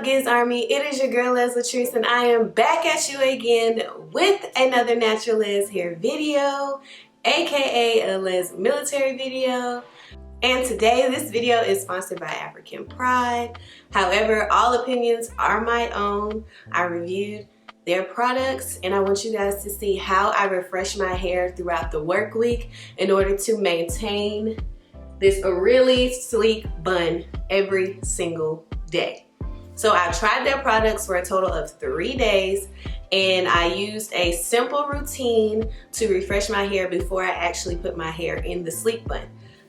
up, Giz Army? It is your girl LATRICE, and I am back at you again with another Natural Les Hair video, aka a Les military video. And today this video is sponsored by African Pride. However, all opinions are my own. I reviewed their products and I want you guys to see how I refresh my hair throughout the work week in order to maintain this really sleek bun every single day. So I tried their products for a total of 3 days and I used a simple routine to refresh my hair before I actually put my hair in the sleek bun.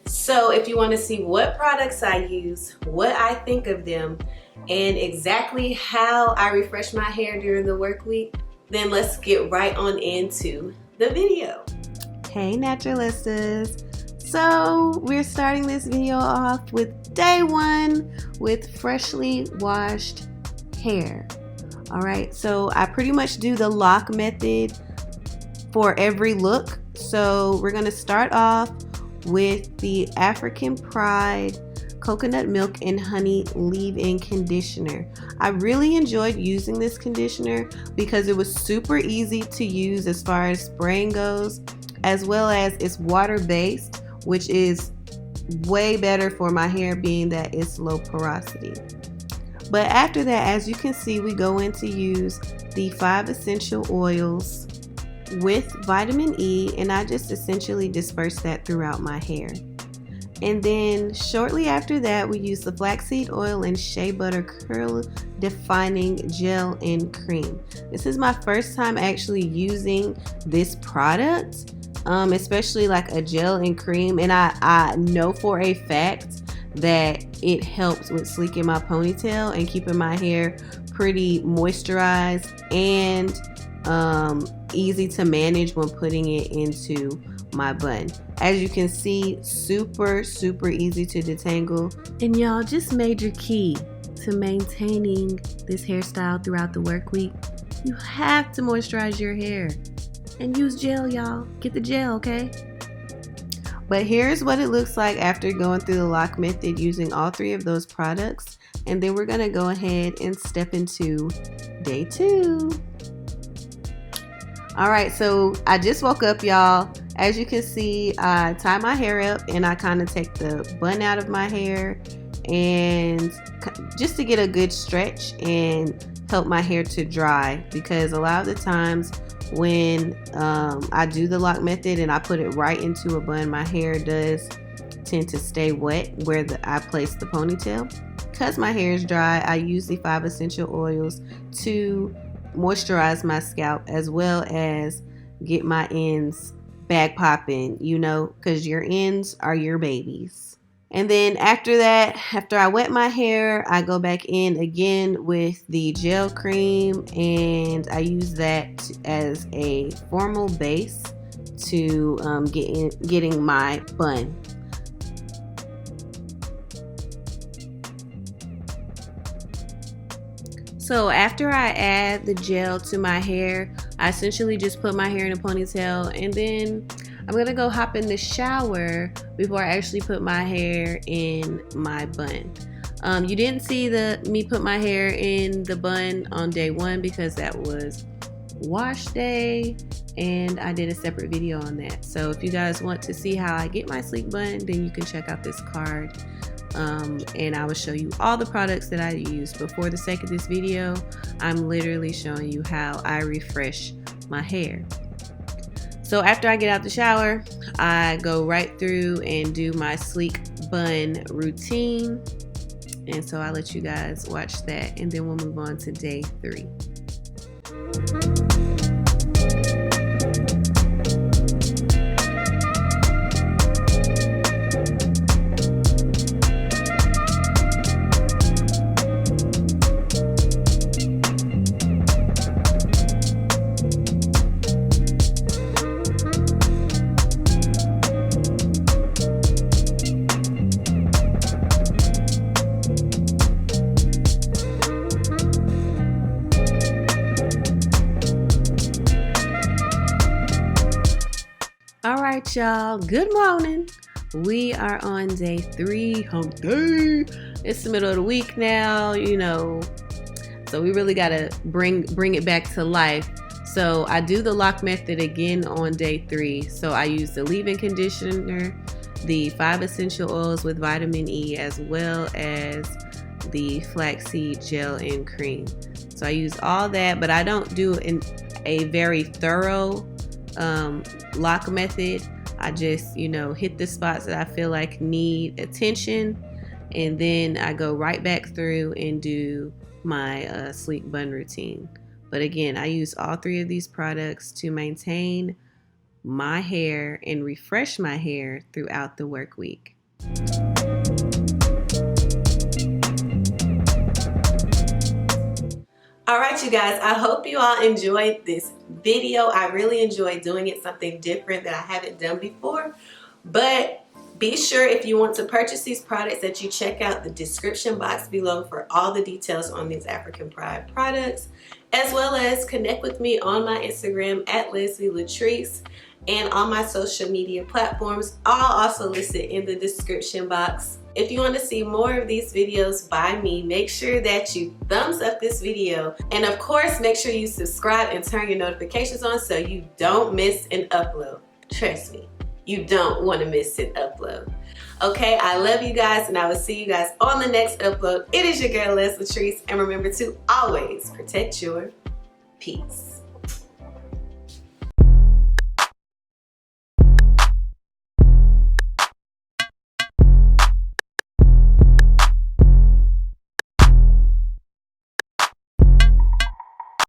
So if you want to see what products I use, what I think of them, and exactly how I refresh my hair during the work week, then let's get right on into the video. Hey Naturalistas! So we're starting this video off with day one with freshly washed hair. Alright, so I pretty much do the lock method for every look. So we're going to start off with the African Pride Coconut Milk and Honey Leave-In Conditioner. I really enjoyed using this conditioner because it was super easy to use as far as spraying goes, as well as it's water-based, which is way better for my hair being that it's low porosity. But after that, as you can see, we go in to use the 5 essential oils with vitamin E, and I just essentially disperse that throughout my hair. And then shortly after that, we use the flaxseed oil and shea butter curl defining gel and cream. This is my first time actually using this product, especially like a gel and cream, and I know for a fact that it helps with sleeking my ponytail and keeping my hair pretty moisturized and easy to manage when putting it into my bun. As you can see, super easy to detangle. And y'all, just major key to maintaining this hairstyle throughout the work week, you have to moisturize your hair and use gel, y'all. Get the gel, okay? But here's what it looks like after going through the lock method using all 3 of those products. And then we're gonna go ahead and step into day 2. Alright, so I just woke up, y'all. As you can see, I tie my hair up and I kind of take the bun out of my hair, and just to get a good stretch and help my hair to dry, because a lot of the times when I do the lock method and I put it right into a bun, my hair does tend to stay wet where I place the ponytail. Because my hair is dry, I use the 5 essential oils to moisturize my scalp as well as get my ends back popping, you know, because your ends are your babies. And then after that, after I wet my hair, I go back in again with the gel cream, and I use that as a formal base to getting my bun. So after I add the gel to my hair, I essentially just put my hair in a ponytail, and then I'm gonna go hop in the shower before I actually put my hair in my bun. You didn't see me put my hair in the bun on day 1 because that was wash day, and I did a separate video on that. So if you guys want to see how I get my sleek bun, then you can check out this card. And I will show you all the products that I used. But for the sake of this video, I'm literally showing you how I refresh my hair. So after I get out the shower, I go right through and do my sleek bun routine. And so I'll let you guys watch that, and then we'll move on to day 3. Alright y'all, good morning. We are on day 3, hump day. It's the middle of the week now, you know, So we really gotta bring it back to life. So I do the lock method again on day 3. So I use the leave-in conditioner, the 5 essential oils with vitamin E, as well as the flaxseed gel and cream. So I use all that, but I don't do a very thorough lock method. I just, hit the spots that I feel like need attention, and then I go right back through and do my sleek bun routine. But again, I use all 3 of these products to maintain my hair and refresh my hair throughout the work week. All right, you guys, I hope you all enjoyed this video. I really enjoyed doing it, something different that I haven't done before. But be sure, if you want to purchase these products, that you check out the description box below for all the details on these African Pride products, as well as connect with me on my Instagram at LaTrice and on my social media platforms, all also listed in the description box. If you want to see more of these videos by me, make sure that you thumbs up this video, and of course make sure you subscribe and turn your notifications on so you don't miss an upload. Trust me, you don't want to miss an upload. Okay, I love you guys, and I will see you guys on the next upload. It is your girl LaTrice, and remember to always protect your peace.